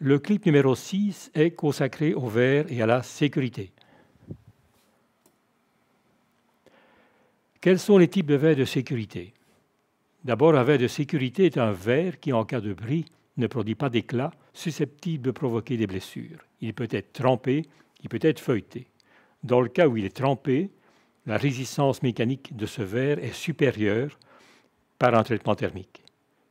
Le clip numéro 6 est consacré au verre et à la sécurité. Quels sont les types de verres de sécurité? D'abord, un verre de sécurité est un verre qui, en cas de bris, ne produit pas d'éclat susceptible de provoquer des blessures. Il peut être trempé, il peut être feuilleté. Dans le cas où il est trempé, la résistance mécanique de ce verre est supérieure par un traitement thermique.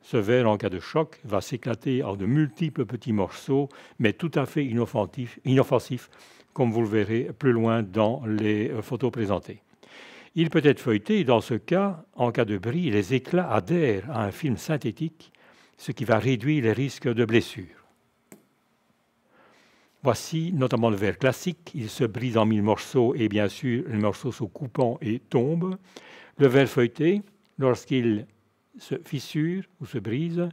Ce verre, en cas de choc, va s'éclater en de multiples petits morceaux, mais tout à fait inoffensifs, comme vous le verrez plus loin dans les photos présentées. Il peut être feuilleté et dans ce cas, en cas de bris, les éclats adhèrent à un film synthétique, ce qui va réduire les risques de blessures. Voici notamment le verre classique. Il se brise en 1000 morceaux et bien sûr, les morceaux sont coupants et tombent. Le verre feuilleté, lorsqu'il se fissure ou se brise,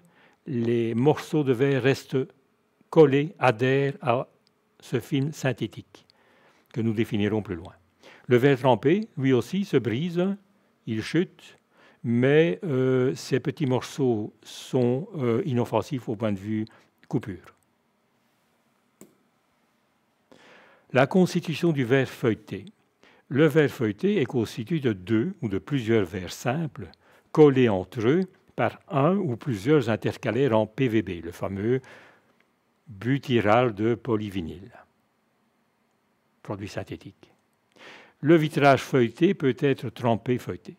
les morceaux de verre restent collés, adhèrent à ce film synthétique que nous définirons plus loin. Le verre trempé, lui aussi, se brise, il chute, mais ces petits morceaux sont inoffensifs au point de vue coupure. La constitution du verre feuilleté. Le verre feuilleté est constitué de 2 ou de plusieurs verres simples, collés entre eux par un ou plusieurs intercalaires en PVB, le fameux butyral de polyvinyle, produit synthétique. Le vitrage feuilleté peut être trempé feuilleté.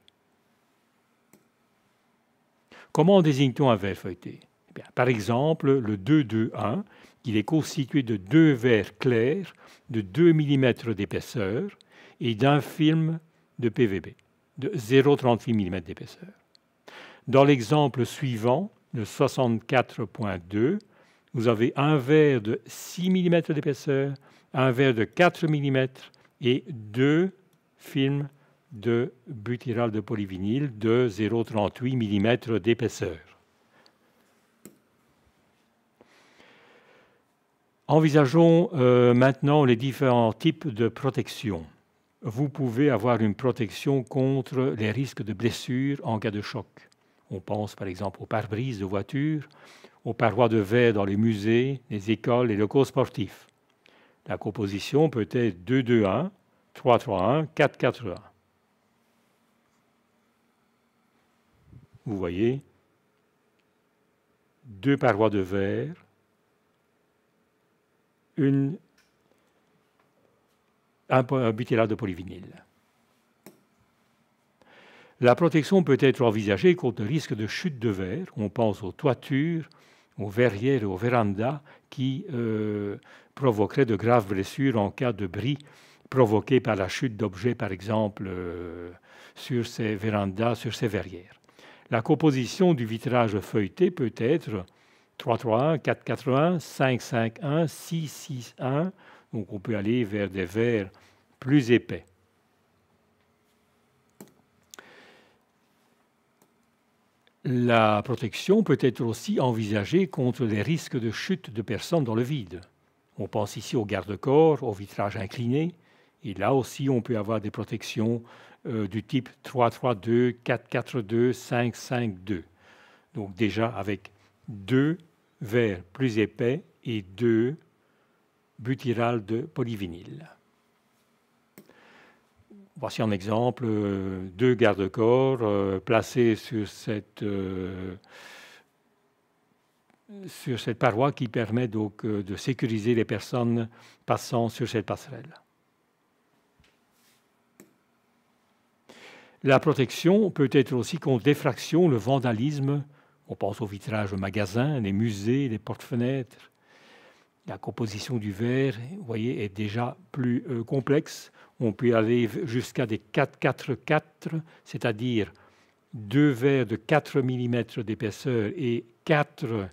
Comment désigne-t-on un verre feuilleté? Bien, par exemple, le 2-2-1, il est constitué de 2 verres clairs de 2 mm d'épaisseur et d'un film de PVB de 0,38 mm d'épaisseur. Dans l'exemple suivant, le 64.2, vous avez un verre de 6 mm d'épaisseur, un verre de 4 mm et 2 films de butyral de polyvinyle de 0,38 mm d'épaisseur. Envisageons maintenant les différents types de protection. Vous pouvez avoir une protection contre les risques de blessures en cas de choc. On pense par exemple aux pare-brises de voitures, aux parois de verre dans les musées, les écoles et locaux sportifs. La composition peut être 2-2-1, 3-3-1, 4-4-1. Vous voyez, 2 parois de verre, un butyral de polyvinyle. La protection peut être envisagée contre le risque de chute de verre. On pense aux toitures, aux verrières et aux vérandas qui provoqueraient de graves blessures en cas de bris provoqué par la chute d'objets, par exemple, sur ces vérandas, sur ces verrières. La composition du vitrage feuilleté peut être 3-3-1, 4-4-1, 5-5-1, 6-6-1. Donc on peut aller vers des verres plus épais. La protection peut être aussi envisagée contre les risques de chute de personnes dans le vide. On pense ici au garde-corps, au vitrage incliné. Et là aussi, on peut avoir des protections du type 3-3-2, 4-4-2, 5-5-2. Donc déjà avec 2 verres plus épais et 2 butyral de polyvinyle. Voici un exemple, 2 garde-corps placés sur cette paroi qui permet donc de sécuriser les personnes passant sur cette passerelle. La protection peut être aussi contre l'effraction, le vandalisme. On pense au vitrage de magasins, les musées, les porte-fenêtres. La composition du verre, vous voyez, est déjà plus complexe. On peut aller jusqu'à des 4-4-4, c'est-à-dire 2 verres de 4 mm d'épaisseur et 4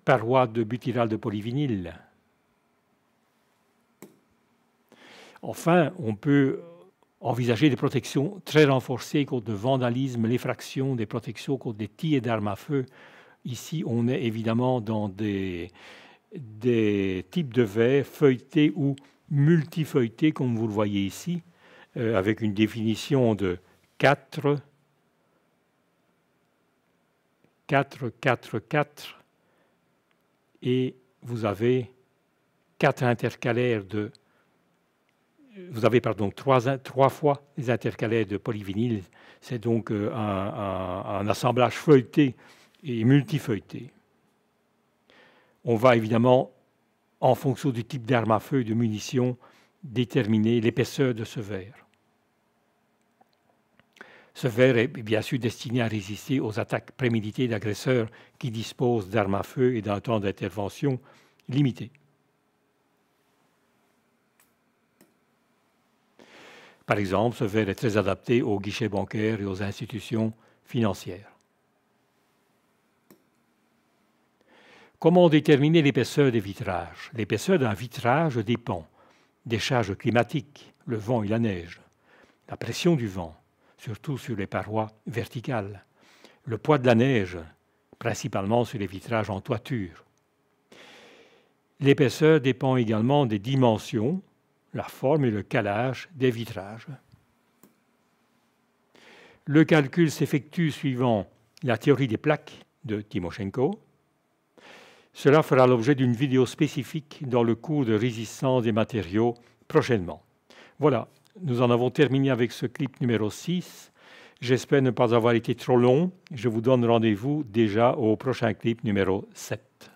parois de butyral de polyvinyle. Enfin, on peut envisager des protections très renforcées contre le vandalisme, l'effraction, des protections contre des tirs d'armes à feu. Ici, on est évidemment dans des types de verres feuilletés ou multifeuilletés, comme vous le voyez ici, avec une définition de 4, 4, 4, 4 et vous avez quatre intercalaires de... Vous avez trois fois les intercalaires de polyvinyle. C'est donc un assemblage feuilleté et multifeuilleté. On va évidemment, en fonction du type d'arme à feu et de munitions, déterminer l'épaisseur de ce verre. Ce verre est bien sûr destiné à résister aux attaques préméditées d'agresseurs qui disposent d'armes à feu et d'un temps d'intervention limité. Par exemple, ce verre est très adapté aux guichets bancaires et aux institutions financières. Comment déterminer l'épaisseur des vitrages? L'épaisseur d'un vitrage dépend des charges climatiques, le vent et la neige, la pression du vent, surtout sur les parois verticales, le poids de la neige, principalement sur les vitrages en toiture. L'épaisseur dépend également des dimensions, la forme et le calage des vitrages. Le calcul s'effectue suivant la théorie des plaques de Timoshenko. Cela fera l'objet d'une vidéo spécifique dans le cours de résistance des matériaux prochainement. Voilà, nous en avons terminé avec ce clip numéro 6. J'espère ne pas avoir été trop long. Je vous donne rendez-vous déjà au prochain clip numéro 7.